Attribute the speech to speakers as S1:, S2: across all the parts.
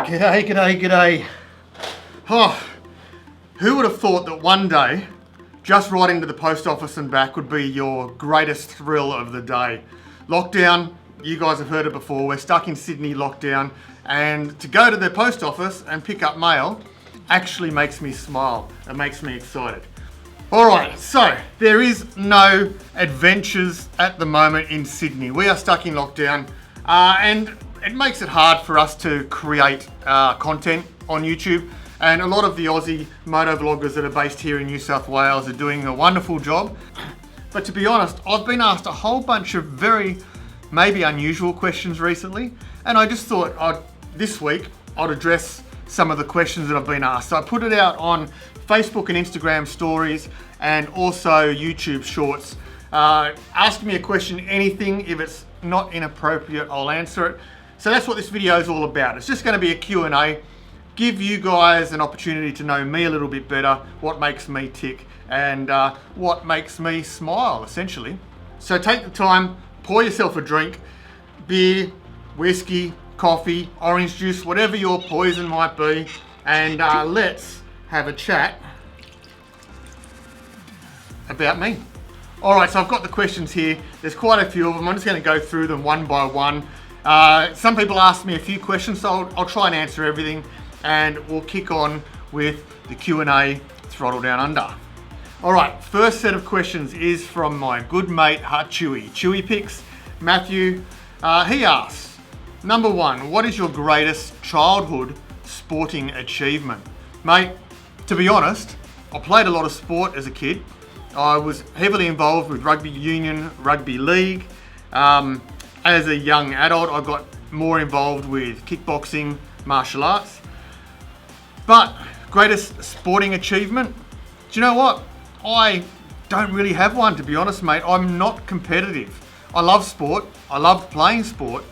S1: G'day, g'day, g'day. Oh, who would have thought that one day, just riding to the post office and back would be your greatest thrill of the day. Lockdown, you guys have heard it before, we're stuck in Sydney lockdown, and to go to the post office and pick up mail actually makes me smile. It makes me excited. Alright, so there is no adventures at the moment in Sydney. We are stuck in lockdown, and it makes it hard for us to create content on YouTube, and a lot of the Aussie moto vloggers that are based here in New South Wales are doing a wonderful job. But to be honest, I've been asked a whole bunch of very maybe unusual questions recently, and I just thought this week I'd address some of the questions that I've been asked. So I put it out on Facebook and Instagram stories and also YouTube shorts. Ask me a question, anything. If it's not inappropriate, I'll answer it. So that's what this video is all about. It's just going to be a Q&A, give you guys an opportunity to know me a little bit better, what makes me tick, and what makes me smile, essentially. So take the time, pour yourself a drink, beer, whiskey, coffee, orange juice, whatever your poison might be, and let's have a chat about me. All right, so I've got the questions here. There's quite a few of them. I'm just going to go through them one by one. Some people asked me a few questions, so I'll try and answer everything, and we'll kick on with the Q&A Throttle Down Under. All right, first set of questions is from my good mate Chewy Picks, Matthew. He asks, number one, what is your greatest childhood sporting achievement? Mate, to be honest, I played a lot of sport as a kid. I was heavily involved with rugby union, rugby league. As a young adult, I got more involved with kickboxing, martial arts. But greatest sporting achievement? Do you know what? I don't really have one, to be honest, mate. I'm not competitive. I love sport. I love playing sport.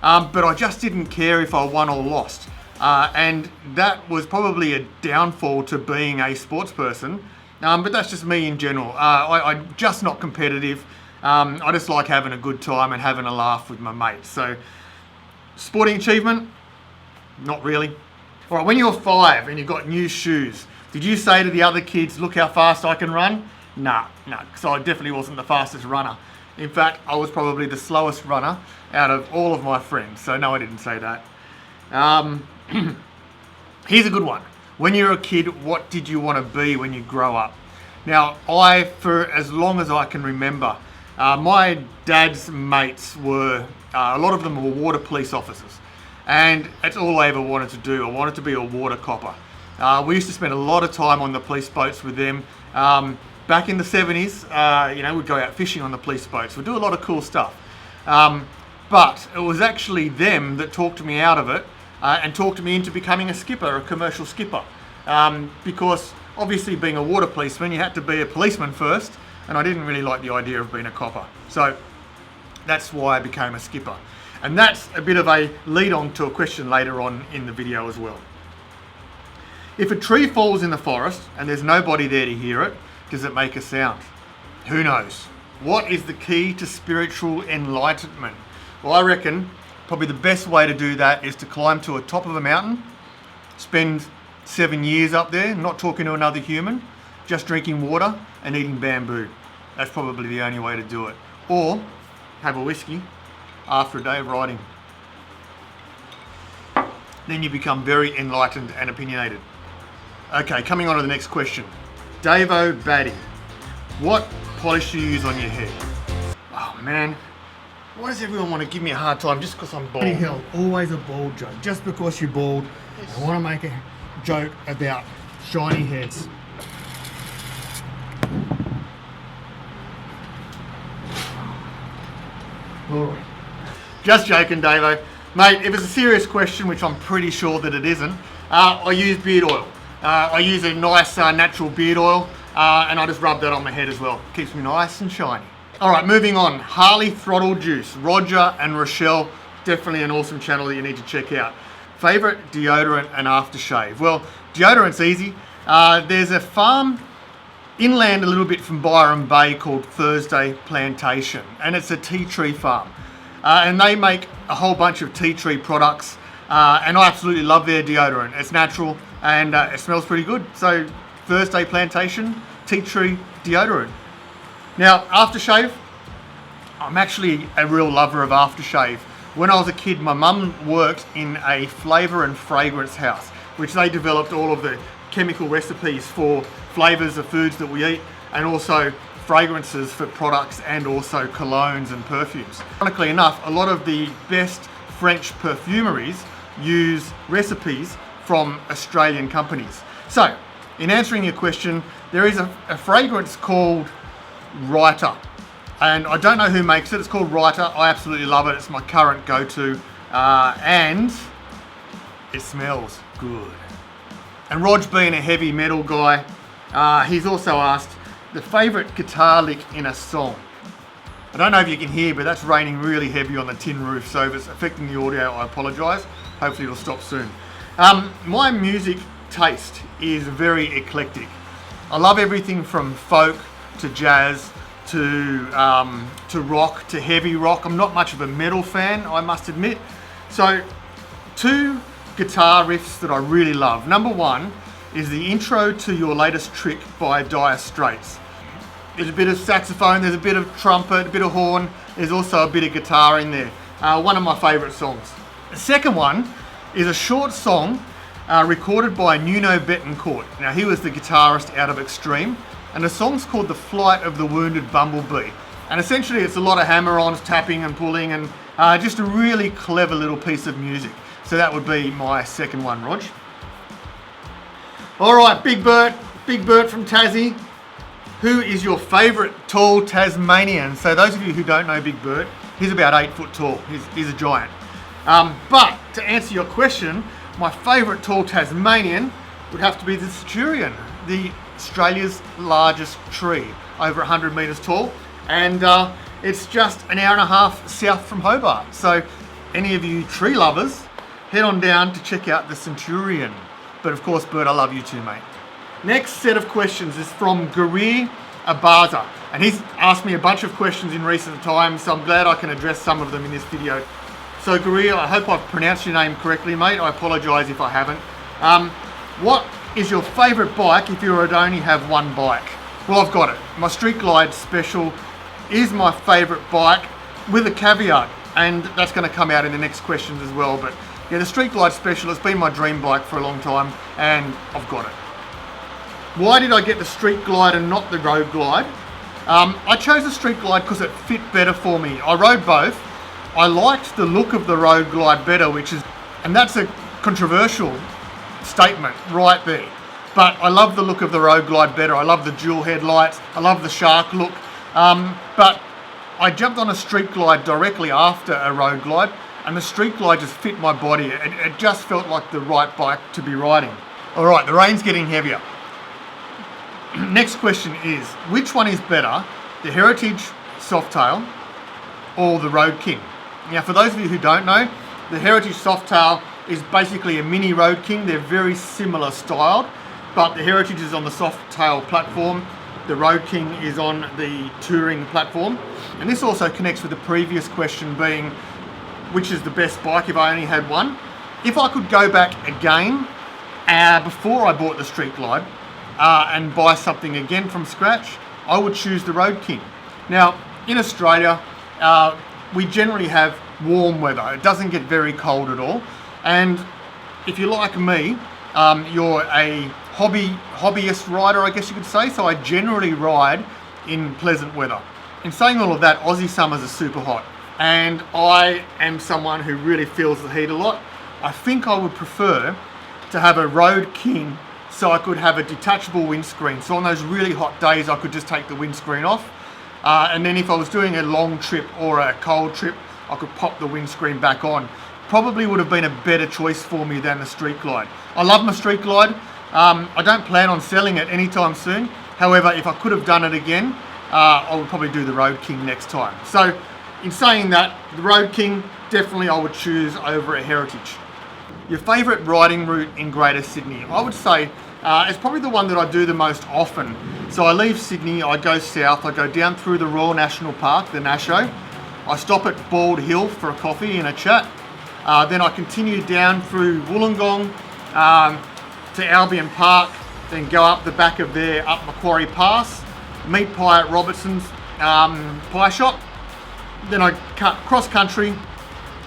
S1: But I just didn't care if I won or lost. And that was probably a downfall to being a sports person. But that's just me in general. I'm just not competitive. I just like having a good time and having a laugh with my mates. So, sporting achievement? Not really. All right, when you were 5 and you got new shoes, did you say to the other kids, look how fast I can run? Nah, because I definitely wasn't the fastest runner. In fact, I was probably the slowest runner out of all of my friends. So no, I didn't say that. Here's a good one. When you were a kid, what did you want to be when you grow up? Now, for as long as I can remember, my dad's mates were, a lot of them were water police officers. And that's all I ever wanted to do. I wanted to be a water copper. We used to spend a lot of time on the police boats with them. Back in the 70s, we'd go out fishing on the police boats. We'd do a lot of cool stuff. But it was actually them that talked me out of it and talked me into becoming a skipper, a commercial skipper. Because obviously being a water policeman, you had to be a policeman first, and I didn't really like the idea of being a copper. So that's why I became a skipper. And that's a bit of a lead on to a question later on in the video as well. If a tree falls in the forest and there's nobody there to hear it, does it make a sound? Who knows? What is the key to spiritual enlightenment? Well, I reckon probably the best way to do that is to climb to a top of a mountain, spend 7 years up there, not talking to another human, just drinking water and eating bamboo. That's probably the only way to do it. Or have a whiskey after a day of riding. Then you become very enlightened and opinionated. Okay, coming on to the next question. Davo Batty, what polish do you use on your hair? Oh man, why does everyone want to give me a hard time just because I'm bald? Bloody hell, always a bald joke. Just because you're bald, I want to make a joke about shiny heads. Alright. Just joking, Davo. Mate, if it's a serious question, which I'm pretty sure that it isn't, I use beard oil. I use a nice natural beard oil and I just rub that on my head as well. Keeps me nice and shiny. Alright, moving on. Harley Throttle Juice. Roger and Rochelle, definitely an awesome channel that you need to check out. Favourite deodorant and aftershave? Well, deodorant's easy. There's a farm inland a little bit from Byron Bay called Thursday Plantation, and it's a tea tree farm. And they make a whole bunch of tea tree products, and I absolutely love their deodorant. It's natural and it smells pretty good. So Thursday Plantation tea tree deodorant. Now, aftershave, I'm actually a real lover of aftershave. When I was a kid, my mum worked in a flavour and fragrance house, which they developed all of the chemical recipes for flavours of foods that we eat, and also fragrances for products, and also colognes and perfumes. Ironically enough, a lot of the best French perfumeries use recipes from Australian companies. So, in answering your question, there is a fragrance called Writer, and I don't know who makes it. It's called Writer. I absolutely love it. It's my current go-to, and it smells good. And Rog, being a heavy metal guy, he's also asked the favourite guitar lick in a song. I don't know if you can hear, but that's raining really heavy on the tin roof, so if it's affecting the audio, I apologise. Hopefully it'll stop soon. My music taste is very eclectic. I love everything from folk to jazz to rock to heavy rock. I'm not much of a metal fan, I must admit. So, two guitar riffs that I really love. Number one is the intro to Your Latest Trick by Dire Straits. There's a bit of saxophone, there's a bit of trumpet, a bit of horn, there's also a bit of guitar in there. One of my favourite songs. The second one is a short song recorded by Nuno Betancourt. Now, he was the guitarist out of Extreme, and the song's called The Flight of the Wounded Bumblebee. And essentially it's a lot of hammer-ons, tapping and pulling, and just a really clever little piece of music. So that would be my second one, Rog. Alright, Big Bert from Tassie. Who is your favourite tall Tasmanian? So those of you who don't know Big Bert, he's about 8 foot tall. He's a giant. But to answer your question, my favourite tall Tasmanian would have to be the Centurion, the Australia's largest tree, over 100 metres tall, and it's just an hour and a half south from Hobart. So any of you tree lovers, head on down to check out the Centurion. But of course, Bert, I love you too, mate. Next set of questions is from Garir Abaza, and he's asked me a bunch of questions in recent times, so I'm glad I can address some of them in this video. So Garir, I hope I've pronounced your name correctly, mate. I apologise if I haven't. What is your favourite bike if you would only have one bike? Well, I've got it. My Street Glide Special is my favourite bike, with a caveat, and that's going to come out in the next questions as well. But yeah, the Street Glide Special has been my dream bike for a long time, and I've got it. Why did I get the Street Glide and not the Road Glide? I chose the Street Glide because it fit better for me. I rode both. I liked the look of the Road Glide better, and that's a controversial statement right there. But I love the look of the Road Glide better. I love the dual headlights. I love the shark look. But I jumped on a Street Glide directly after a Road Glide, and the Street Glide just fit my body. It just felt like the right bike to be riding. All right, the rain's getting heavier. Next question is, which one is better, the Heritage Softtail or the Road King? Now, for those of you who don't know, the Heritage Softtail is basically a mini Road King. They're very similar styled, but the Heritage is on the Softtail platform. The Road King is on the touring platform. And this also connects with the previous question being, which is the best bike if I only had one? If I could go back again, before I bought the Street Glide, and buy something again from scratch, I would choose the Road King. Now, in Australia, we generally have warm weather. It doesn't get very cold at all. And if you're like me, you're a hobbyist rider, I guess you could say. So I generally ride in pleasant weather. In saying all of that, Aussie summers are super hot. And I am someone who really feels the heat a lot. I think I would prefer to have a Road King so I could have a detachable windscreen. So on those really hot days, I could just take the windscreen off. And then if I was doing a long trip or a cold trip, I could pop the windscreen back on. Probably would have been a better choice for me than the Street Glide. I love my Street Glide. I don't plan on selling it anytime soon. However, if I could have done it again, I would probably do the Road King next time. So in saying that, the Road King, definitely I would choose over a Heritage. Your favourite riding route in Greater Sydney? I would say it's probably the one that I do the most often. So I leave Sydney, I go south, I go down through the Royal National Park, the Nasho. I stop at Bald Hill for a coffee and a chat. Then I continue down through Wollongong to Albion Park, then go up the back of there, up Macquarie Pass, meat pie at Robertson's pie shop. Then I cut cross country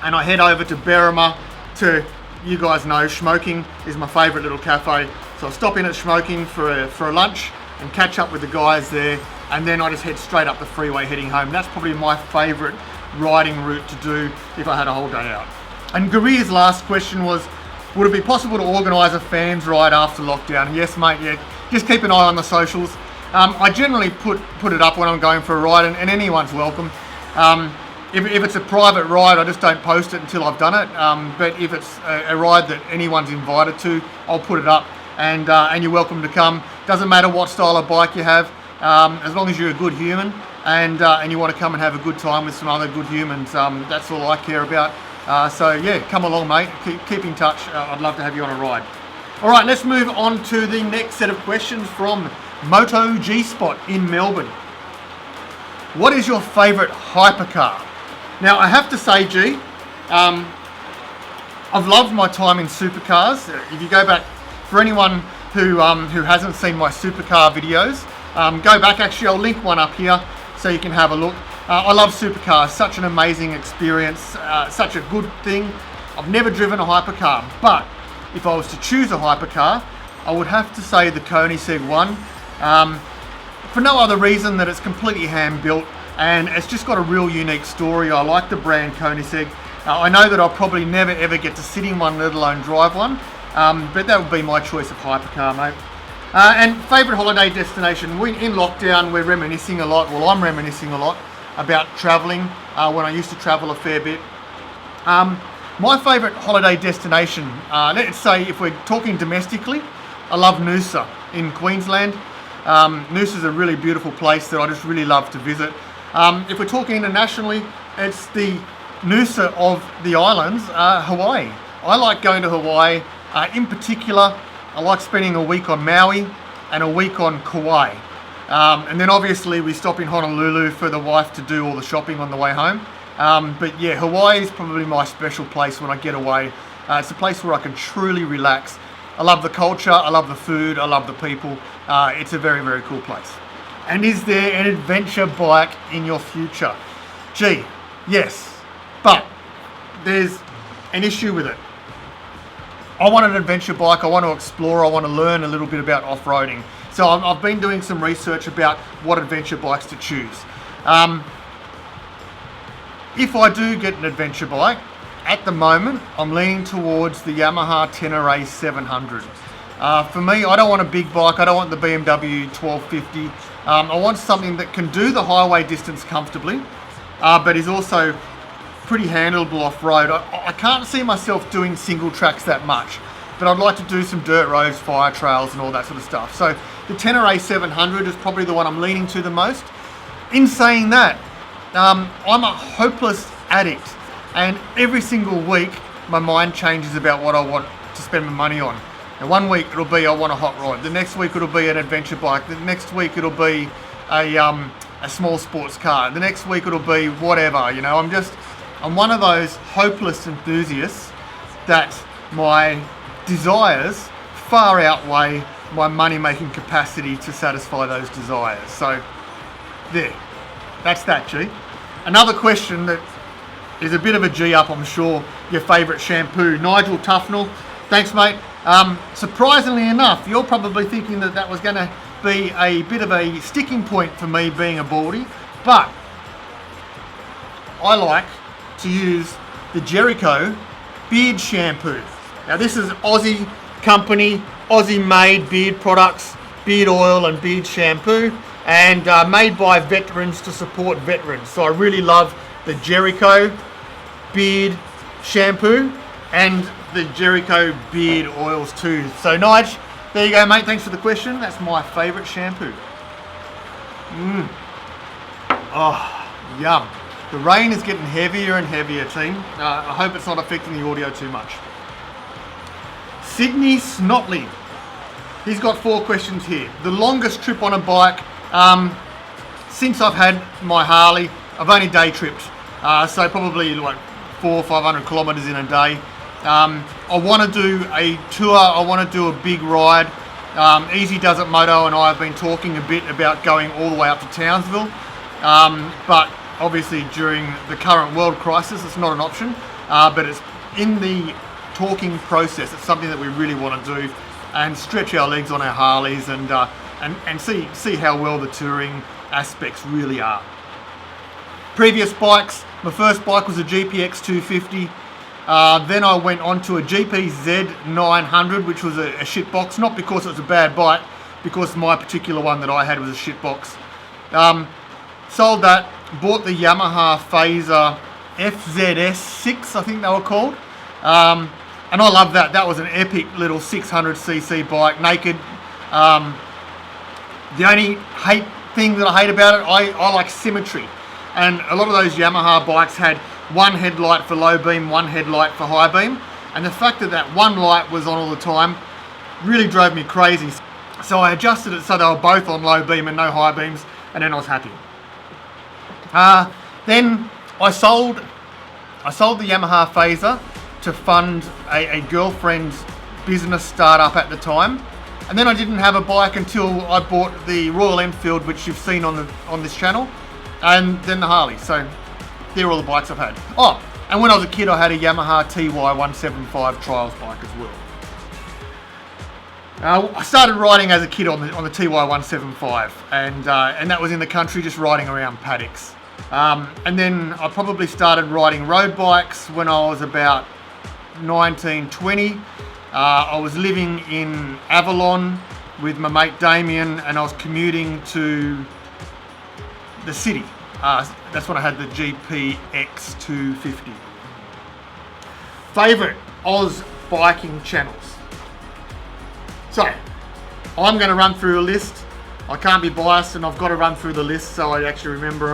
S1: and I head over to Berrima to, you guys know, Smoking is my favourite little cafe. So I stop in at Smoking for a lunch and catch up with the guys there, and then I just head straight up the freeway heading home. That's probably my favourite riding route to do if I had a whole day out. And Garir's last question was, would it be possible to organise a fans ride after lockdown? Yes, mate, yeah. Just keep an eye on the socials. I generally put it up when I'm going for a ride, and anyone's welcome. If it's a private ride, I just don't post it until I've done it. But if it's a ride that anyone's invited to, I'll put it up, and you're welcome to come. Doesn't matter what style of bike you have, as long as you're a good human and you want to come and have a good time with some other good humans. That's all I care about. So yeah, come along, mate. Keep in touch. I'd love to have you on a ride. All right, let's move on to the next set of questions from Moto G-Spot in Melbourne. What is your favourite hypercar? Now, I have to say, G, I've loved my time in supercars. If you go back, for anyone who hasn't seen my supercar videos, go back. Actually, I'll link one up here so you can have a look. I love supercars. Such an amazing experience. Such a good thing. I've never driven a hypercar, but if I was to choose a hypercar, I would have to say the Koenigsegg one. For no other reason that it's completely hand-built and it's just got a real unique story. I like the brand Koenigsegg. I know that I'll probably never ever get to sit in one, let alone drive one, but that would be my choice of hypercar, mate. And favourite holiday destination? In lockdown, we're reminiscing a lot. Well, I'm reminiscing a lot about travelling when I used to travel a fair bit. My favourite holiday destination, let's say if we're talking domestically, I love Noosa in Queensland. Noosa's a really beautiful place that I just really love to visit. If we're talking internationally, it's the Noosa of the islands, Hawaii. I like going to Hawaii. In particular, I like spending a week on Maui and a week on Kauai. And then obviously we stop in Honolulu for the wife to do all the shopping on the way home. But yeah, Hawaii is probably my special place when I get away. It's a place where I can truly relax. I love the culture, I love the food, I love the people. It's a very, very cool place. And is there an adventure bike in your future? Gee, yes, but there's an issue with it. I want an adventure bike, I want to explore, I want to learn a little bit about off-roading. So I've been doing some research about what adventure bikes to choose. If I do get an adventure bike, at the moment, I'm leaning towards the Yamaha Tenere 700. For me, I don't want a big bike, I don't want the BMW 1250. I want something that can do the highway distance comfortably, but is also pretty handleable off-road. I can't see myself doing single tracks that much, but I'd like to do some dirt roads, fire trails and all that sort of stuff. So the Tenere 700 is probably the one I'm leaning to the most. In saying that, I'm a hopeless addict And every single week, my mind changes about what I want to spend my money on. And one week it'll be I want a hot rod. The next week it'll be an adventure bike. The next week it'll be a small sports car. The next week it'll be whatever. You know, I'm one of those hopeless enthusiasts that my desires far outweigh my money-making capacity to satisfy those desires. So, there. That's that, G. Another question that is a bit of a G up, I'm sure. Your favourite shampoo. Nigel Tufnell. Thanks, mate. Surprisingly enough, you're probably thinking that was going to be a bit of a sticking point for me being a baldy, but I like to use the Jericho beard shampoo. Now this is Aussie company, Aussie made beard products, beard oil and beard shampoo, and made by veterans to support veterans. So I really love the Jericho beard shampoo and the Jericho beard oils too. So Nige, there you go, mate. Thanks for the question. That's my favourite shampoo. Oh, yum. The rain is getting heavier and heavier, team. I hope it's not affecting the audio too much. Sydney Snotley. He's got 4 questions here. The longest trip on a bike since I've had my Harley, I've only day tripped. So probably like 400 or 500 kilometres in a day. I want to do a tour, I want to do a big ride. Easy Does It Moto and I have been talking a bit about going all the way up to Townsville, but obviously during the current world crisis it's not an option, but it's in the talking process. It's something that we really want to do and stretch our legs on our Harleys and see how well the touring aspects really are. Previous bikes, my first bike was a GPX 250. Then I went on to a GPZ 900, which was a shit box, not because it was a bad bike, because my particular one that I had was a shit box. Sold that, bought the Yamaha Phaser FZS6, I think they were called. And I love that. That was an epic little 600cc bike, naked. The only thing that I hate about it, I like symmetry. And a lot of those Yamaha bikes had one headlight for low beam, one headlight for high beam. And the fact that one light was on all the time really drove me crazy. So I adjusted it so they were both on low beam and no high beams, and then I was happy. Then I sold the Yamaha Phaser to fund a girlfriend's business startup at the time. And then I didn't have a bike until I bought the Royal Enfield, which you've seen on this channel, and then the Harley. So they're all the bikes I've had. Oh, and when I was a kid, I had a Yamaha TY175 trials bike as well. I started riding as a kid on the TY175, and that was in the country, just riding around paddocks. And then I probably started riding road bikes when I was about 19, 20. I was living in Avalon with my mate Damien, and I was commuting to the city. That's when I had the GPX 250. Favourite Oz biking channels. So, I'm going to run through a list. I can't be biased and I've got to run through the list so I actually remember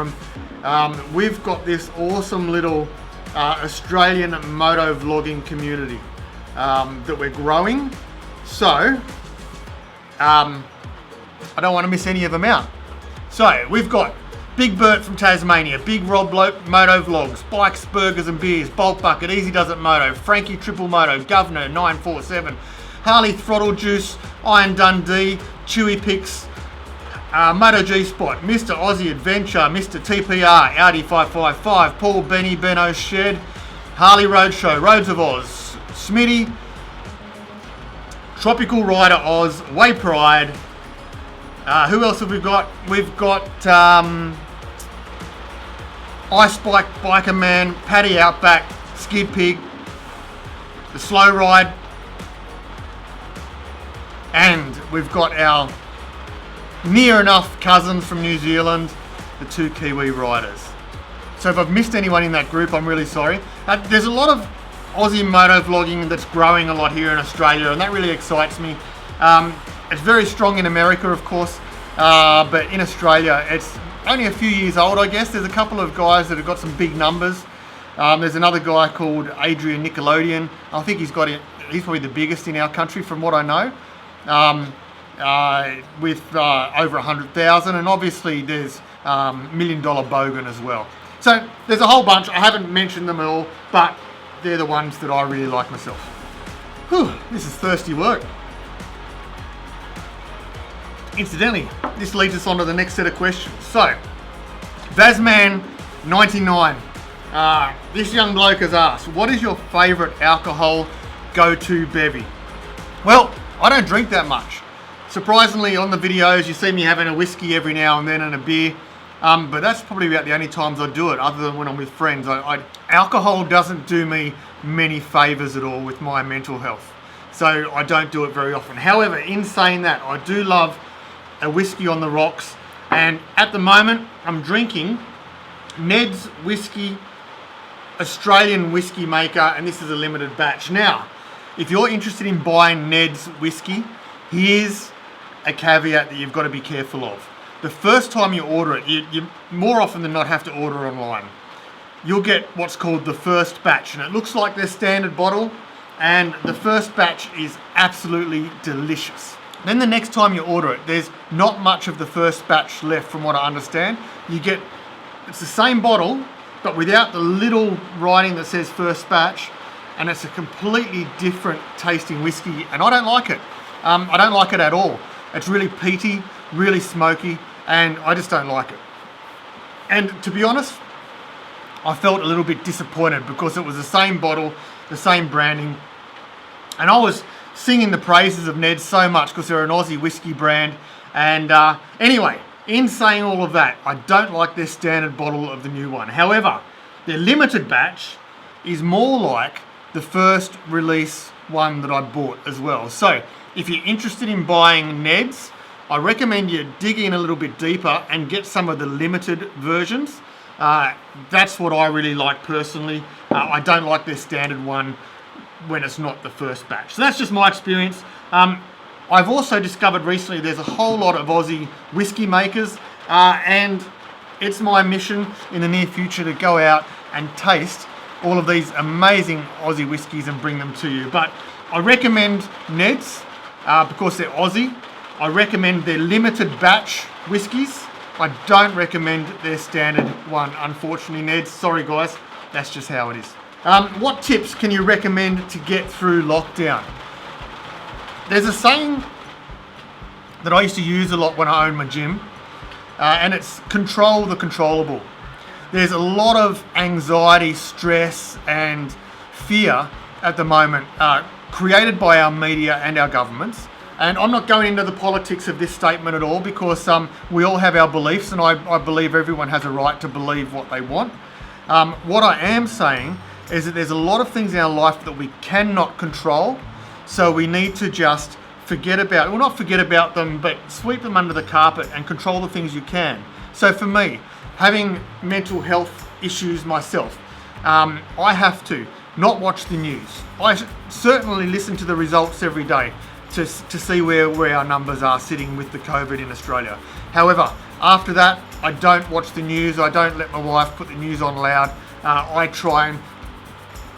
S1: them. We've got this awesome little Australian moto vlogging community that we're growing. So, I don't want to miss any of them out. So, we've got Big Bert from Tasmania, Big Rob Moto Vlogs, Bikes, Burgers and Beers, Bulk Bucket, Easy Does It Moto, Frankie Triple Moto, Governor 947, Harley Throttle Juice, Iron Dundee, Chewy Picks, Moto G Spot, Mr. Aussie Adventure, Mr. TPR, Audi 555, Paul Benny, Benno's Shed, Harley Roadshow, Roads of Oz, Smitty, Tropical Rider Oz, Way Pride. Who else have we got? We've got Ice Bike, Biker Man, Paddy Outback, Skid Pig, The Slow Ride, and we've got our near enough cousins from New Zealand, the 2 Kiwi riders. So if I've missed anyone in that group, I'm really sorry. There's a lot of Aussie moto vlogging that's growing a lot here in Australia, and that really excites me. It's very strong in America, of course, but in Australia, it's only a few years old, I guess. There's a couple of guys that have got some big numbers, There's another guy called Adrian Nickelodeon. I think he's probably the biggest in our country from what I know, with over 100,000, and obviously there's $1 Million Bogan as well. So there's a whole bunch. I haven't mentioned them all, but they're the ones that I really like myself. Whew, this is thirsty work. Incidentally, this leads us on to the next set of questions. So, Vazman99. This young bloke has asked, what is your favourite alcohol go-to bevy? Well, I don't drink that much. Surprisingly, on the videos, you see me having a whiskey every now and then and a beer. But that's probably about the only times I do it, other than when I'm with friends. Alcohol doesn't do me many favours at all with my mental health. So I don't do it very often. However, in saying that, I do love a whiskey on the rocks. And at the moment, I'm drinking Ned's Whiskey, Australian whiskey maker, and this is a limited batch. Now, if you're interested in buying Ned's whiskey, here's a caveat that you've got to be careful of. The first time you order it, you more often than not have to order online. You'll get what's called the first batch, and it looks like their standard bottle, and the first batch is absolutely delicious. Then the next time you order it, there's not much of the first batch left from what I understand. It's the same bottle, but without the little writing that says first batch, and it's a completely different tasting whiskey, and I don't like it. I don't like it at all. It's really peaty, really smoky, and I just don't like it. And to be honest, I felt a little bit disappointed because it was the same bottle, the same branding, and I was singing the praises of Ned so much because they're an Aussie whiskey brand. And anyway, in saying all of that, I don't like their standard bottle of the new one. However, their limited batch is more like the first release one that I bought as well. So if you're interested in buying Ned's, I recommend you dig in a little bit deeper and get some of the limited versions. That's what I really like personally. I don't like their standard one when it's not the first batch. So that's just my experience. I've also discovered recently there's a whole lot of Aussie whiskey makers, and it's my mission in the near future to go out and taste all of these amazing Aussie whiskies and bring them to you. But I recommend Ned's because they're Aussie. I recommend their limited batch whiskies. I don't recommend their standard one, unfortunately, Ned's. Sorry guys, that's just how it is. What tips can you recommend to get through lockdown? There's a saying that I used to use a lot when I owned my gym, and it's control the controllable. There's a lot of anxiety, stress, and fear at the moment created by our media and our governments. And I'm not going into the politics of this statement at all because we all have our beliefs, and I believe everyone has a right to believe what they want. What I am saying is that there's a lot of things in our life that we cannot control, so we need to just not forget about them, but sweep them under the carpet and control the things you can. So for me, having mental health issues myself, I have to not watch the news. I certainly listen to the results every day to see where our numbers are sitting with the COVID in Australia. However, after that, I don't watch the news. I don't let my wife put the news on loud. I try and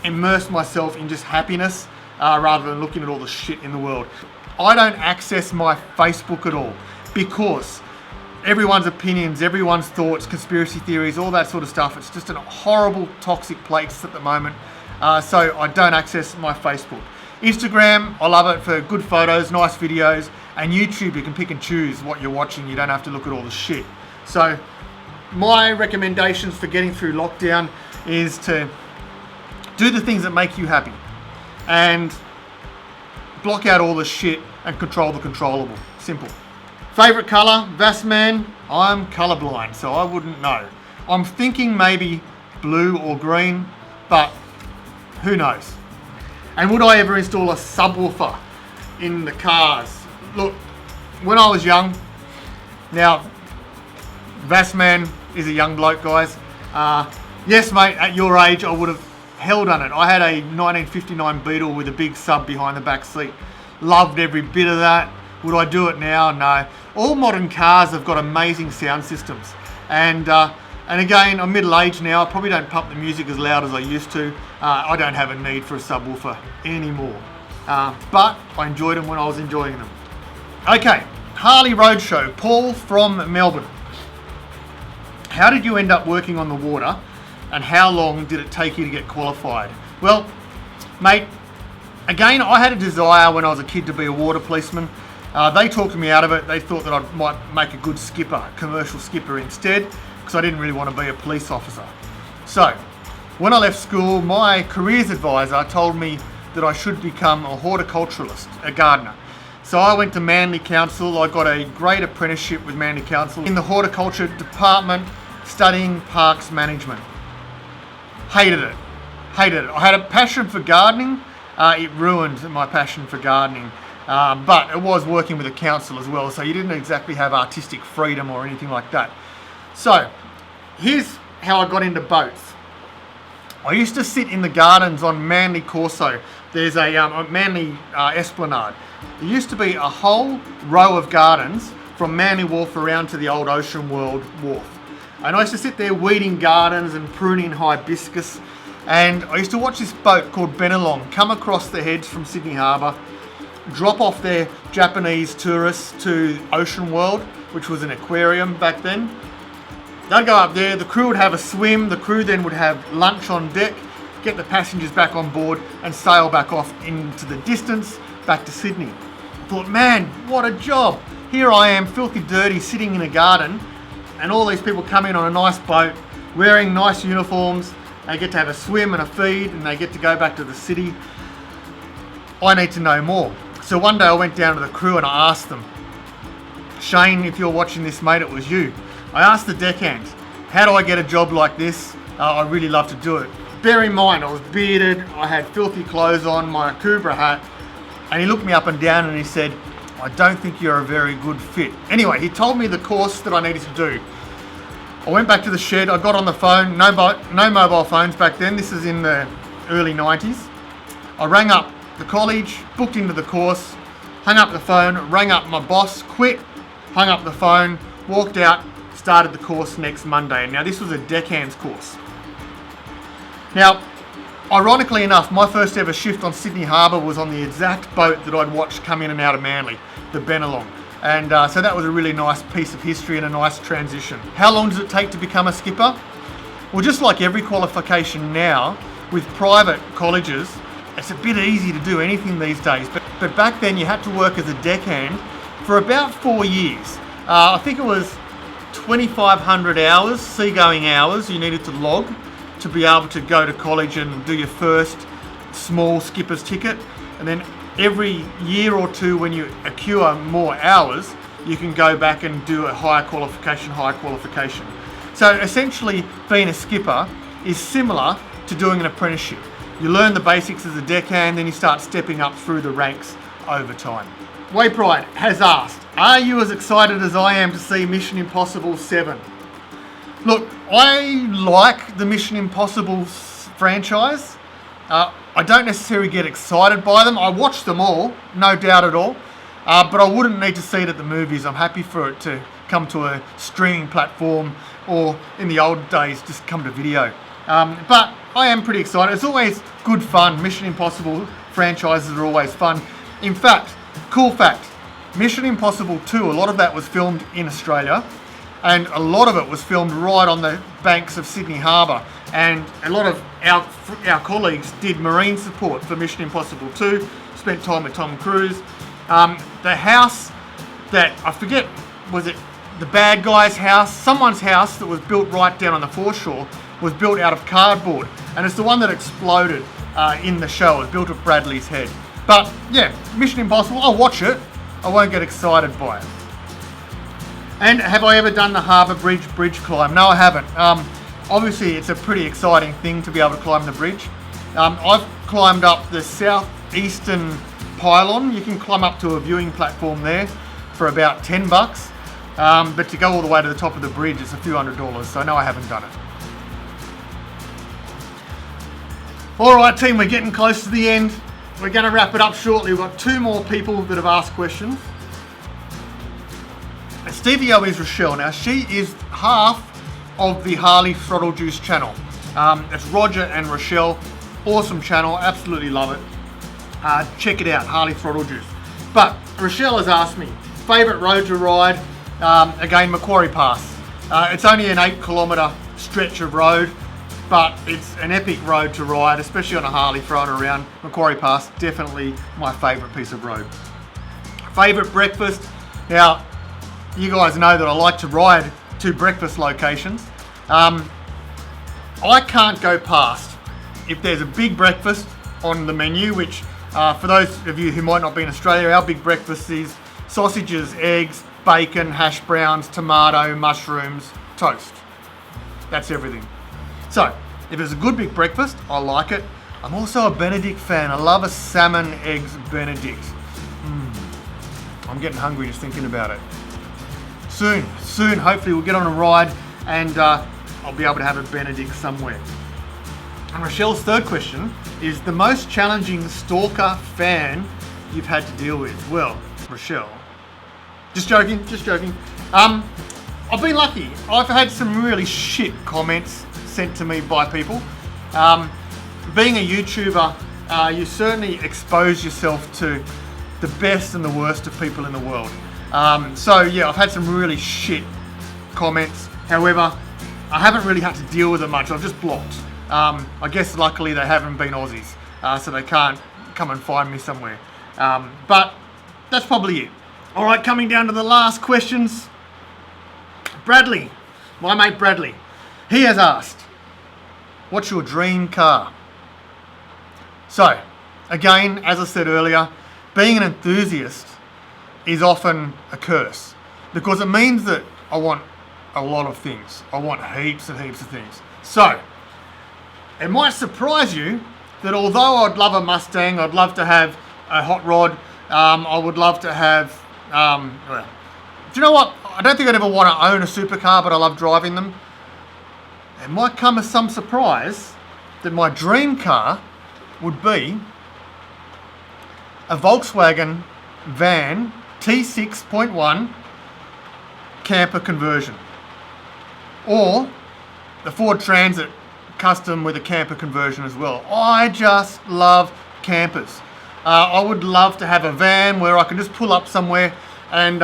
S1: immerse myself in just happiness rather than looking at all the shit in the world. I don't access my Facebook at all because everyone's opinions, everyone's thoughts, conspiracy theories, all that sort of stuff. It's just a horrible, toxic place at the moment. So I don't access my Facebook. Instagram, I love it for good photos, nice videos, and YouTube, you can pick and choose what you're watching. You don't have to look at all the shit. So my recommendations for getting through lockdown is to do the things that make you happy and block out all the shit and control the controllable. Simple. Favorite color, Vassman. I'm colorblind, so I wouldn't know. I'm thinking maybe blue or green, but who knows? And would I ever install a subwoofer in the cars? Look, when I was young, now Vassman is a young bloke, guys. Yes, mate, at your age, I would have held on it. I had a 1959 Beetle with a big sub behind the back seat. Loved every bit of that. Would I do it now? No. All modern cars have got amazing sound systems. And And again, I'm middle-aged now. I probably don't pump the music as loud as I used to. I don't have a need for a subwoofer anymore. But I enjoyed them when I was enjoying them. Okay, Harley Roadshow. Paul from Melbourne. How did you end up working on the water, and how long did it take you to get qualified? Well, mate, again, I had a desire when I was a kid to be a water policeman. They talked me out of it. They thought that I might make a good skipper, a commercial skipper instead, because I didn't really want to be a police officer. So, when I left school, my careers advisor told me that I should become a horticulturalist, a gardener. So I went to Manly Council. I got a great apprenticeship with Manly Council in the horticulture department, studying parks management. Hated it. Hated it. I had a passion for gardening. It ruined my passion for gardening. But it was working with the council as well, so you didn't exactly have artistic freedom or anything like that. So, here's how I got into boats. I used to sit in the gardens on Manly Corso. There's a Manly Esplanade. There used to be a whole row of gardens from Manly Wharf around to the old Ocean World Wharf. And I used to sit there weeding gardens and pruning hibiscus. And I used to watch this boat called Benelong come across the heads from Sydney Harbour, drop off their Japanese tourists to Ocean World, which was an aquarium back then. They'd go up there, the crew would have a swim, the crew then would have lunch on deck, get the passengers back on board and sail back off into the distance, back to Sydney. I thought, man, what a job. Here I am, filthy dirty, sitting in a garden, and all these people come in on a nice boat, wearing nice uniforms, they get to have a swim and a feed, and they get to go back to the city. I need to know more. So one day I went down to the crew and I asked them, Shane, if you're watching this, mate, it was you. I asked the deckhands, how do I get a job like this? I really love to do it. Bear in mind, I was bearded, I had filthy clothes on, my Cobra hat, and he looked me up and down and he said, I don't think you're a very good fit. Anyway, he told me the course that I needed to do. I went back to the shed, I got on the phone, no mobile phones back then, this is in the early 90s. I rang up the college, booked into the course, hung up the phone, rang up my boss, quit, hung up the phone, walked out, started the course next Monday. Now this was a deckhands course. Now, ironically enough, my first ever shift on Sydney Harbour was on the exact boat that I'd watched come in and out of Manly, the Benelong. And so that was a really nice piece of history and a nice transition. How long does it take to become a skipper? Well, just like every qualification now, with private colleges, it's a bit easy to do anything these days. But back then you had to work as a deckhand for about 4 years. I think it was 2,500 hours, seagoing hours, you needed to log to be able to go to college and do your first small skipper's ticket. And then every year or two when you accrue more hours, you can go back and do a higher qualification. So essentially being a skipper is similar to doing an apprenticeship. You learn the basics as a deckhand, then you start stepping up through the ranks over time. Waypride has asked, are you as excited as I am to see Mission Impossible 7? Look, I like the Mission Impossible franchise. I don't necessarily get excited by them. I watch them all, no doubt at all. But I wouldn't need to see it at the movies. I'm happy for it to come to a streaming platform, or in the old days, just come to video. But I am pretty excited. It's always good fun. Mission Impossible franchises are always fun. In fact, cool fact, Mission Impossible 2, a lot of that was filmed in Australia, and a lot of it was filmed right on the banks of Sydney Harbour. And a lot of our colleagues did marine support for Mission Impossible 2, spent time with Tom Cruise. The house that, I forget, was it the bad guy's house? Someone's house that was built right down on the foreshore was built out of cardboard, and it's the one that exploded in the show. It was built of Bradley's head. But yeah, Mission Impossible, I'll watch it. I won't get excited by it. And have I ever done the Harbour Bridge climb? No, I haven't. Obviously, it's a pretty exciting thing to be able to climb the bridge. I've climbed up the southeastern pylon. You can climb up to a viewing platform there for about $10. But to go all the way to the top of the bridge, it's a few $100s. So no, I haven't done it. All right, team, we're getting close to the end. We're going to wrap it up shortly. We've got 2 more people that have asked questions. Stevie O is Rochelle. Now, she is half of the Harley Throttle Juice channel. It's Roger and Rochelle. Awesome channel, absolutely love it. Check it out, Harley Throttle Juice. But Rochelle has asked me, favourite road to ride? Again, Macquarie Pass. It's only an 8-kilometre stretch of road, but it's an epic road to ride, especially on a Harley throwing around. Macquarie Pass, definitely my favourite piece of road. Favourite breakfast? Now, you guys know that I like to ride to breakfast locations. I can't go past if there's a big breakfast on the menu, which for those of you who might not be in Australia, our big breakfast is sausages, eggs, bacon, hash browns, tomato, mushrooms, toast. That's everything. So, if it's a good big breakfast, I like it. I'm also a Benedict fan. I love a salmon, eggs, Benedict. I'm getting hungry just thinking about it. Soon, hopefully we'll get on a ride and I'll be able to have a Benedict somewhere. And Rochelle's third question is the most challenging stalker fan you've had to deal with. Well, Rochelle, just joking. I've been lucky. I've had some really shit comments sent to me by people. Being a YouTuber, you certainly expose yourself to the best and the worst of people in the world. So yeah, I've had some really shit comments. However, I haven't really had to deal with it much. I've just blocked. I guess luckily they haven't been Aussies, so they can't come and find me somewhere. But that's probably it. All right, coming down to the last questions. Bradley, my mate Bradley, he has asked, what's your dream car? So, again, as I said earlier, being an enthusiast is often a curse because it means that I want a lot of things. I want heaps and heaps of things. So, it might surprise you that although I'd love a Mustang, I'd love to have a hot rod, I would love to have, well, do you know what? I don't think I'd ever want to own a supercar, but I love driving them. It might come as some surprise that my dream car would be a Volkswagen van T6.1 camper conversion, or the Ford Transit Custom with a camper conversion as well. I just love campers. I would love to have a van where I can just pull up somewhere and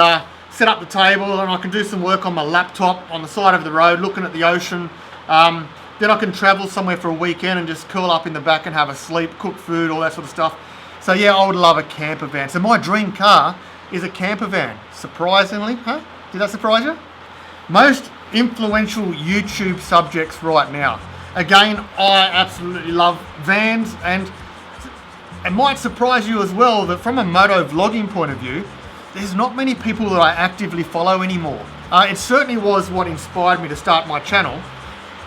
S1: set up the table and I can do some work on my laptop on the side of the road looking at the ocean. Then I can travel somewhere for a weekend and just curl up in the back and have a sleep, cook food, all that sort of stuff. So yeah, I would love a camper van. So my dream car is a camper van. Surprisingly, huh? Did that surprise you? Most influential YouTube subjects right now. Again, I absolutely love vans, and it might surprise you as well that from a moto vlogging point of view, there's not many people that I actively follow anymore. It certainly was what inspired me to start my channel,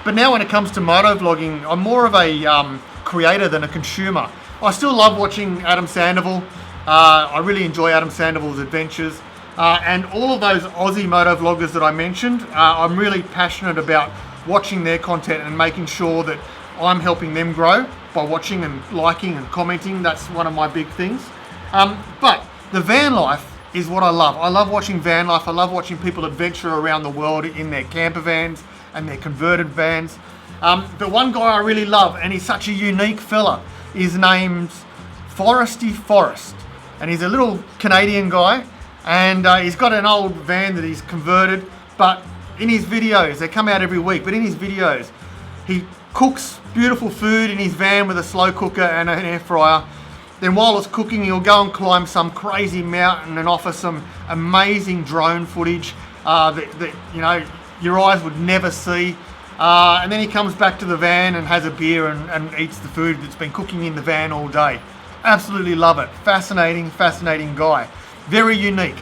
S1: but now when it comes to moto vlogging, I'm more of a creator than a consumer. I still love watching Adam Sandoval. I really enjoy Adam Sandoval's adventures. And all of those Aussie moto vloggers that I mentioned, I'm really passionate about watching their content and making sure that I'm helping them grow by watching and liking and commenting. That's one of my big things. But the van life is what I love. I love watching van life. I love watching people adventure around the world in their camper vans and their converted vans. But one guy I really love, and he's such a unique fella, is named Foresty Forest. And he's a little Canadian guy, and he's got an old van that he's converted, but in his videos, they come out every week, but in his videos, he cooks beautiful food in his van with a slow cooker and an air fryer. Then while it's cooking, he'll go and climb some crazy mountain and offer some amazing drone footage that you know, your eyes would never see. And then he comes back to the van and has a beer and eats the food that's been cooking in the van all day. Absolutely love it. Fascinating guy. Very unique.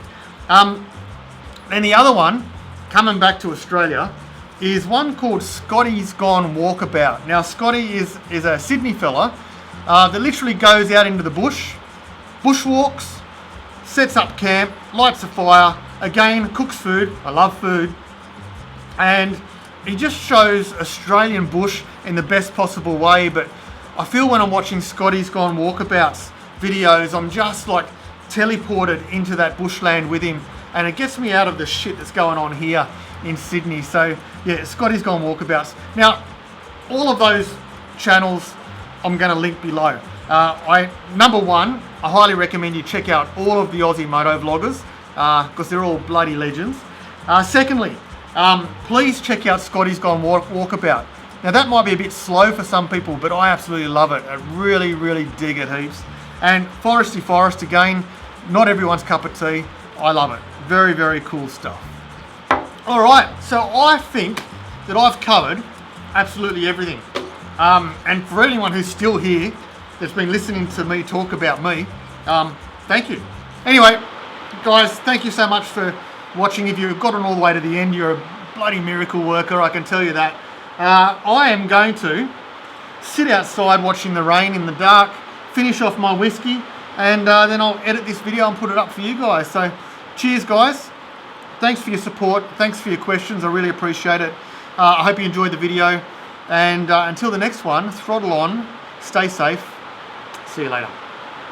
S1: Then the other one, coming back to Australia, is one called Scotty's Gone Walkabout. Now Scotty is a Sydney fella that literally goes out into the bushwalks, sets up camp, lights a fire, again cooks food. I love food. And he just shows Australian bush in the best possible way, but I feel when I'm watching Scotty's Gone Walkabouts videos, I'm just like teleported into that bushland with him. and it gets me out of the shit that's going on here in Sydney. So yeah, Scotty's Gone Walkabouts. Now, all of those channels I'm going to link below. Number one, I highly recommend you check out all of the Aussie Moto vloggers because they're all bloody legends. Secondly, please check out Scotty's Gone Walkabout. Now that might be a bit slow for some people, but I absolutely love it. I really, really dig it heaps. And Foresty Forest, again, not everyone's cup of tea. I love it. Very, very cool stuff. All right, so I think that I've covered absolutely everything. And for anyone who's still here, that's been listening to me talk about me, thank you. Anyway, guys, thank you so much for watching. If you've gotten all the way to the end, you're a bloody miracle worker, I can tell you that. I am going to sit outside watching the rain in the dark, finish off my whiskey, and then I'll edit this video and put it up for you guys. So cheers, guys. Thanks for your support. Thanks for your questions. I really appreciate it. I hope you enjoyed the video. And until the next one, throttle on, stay safe. See you later.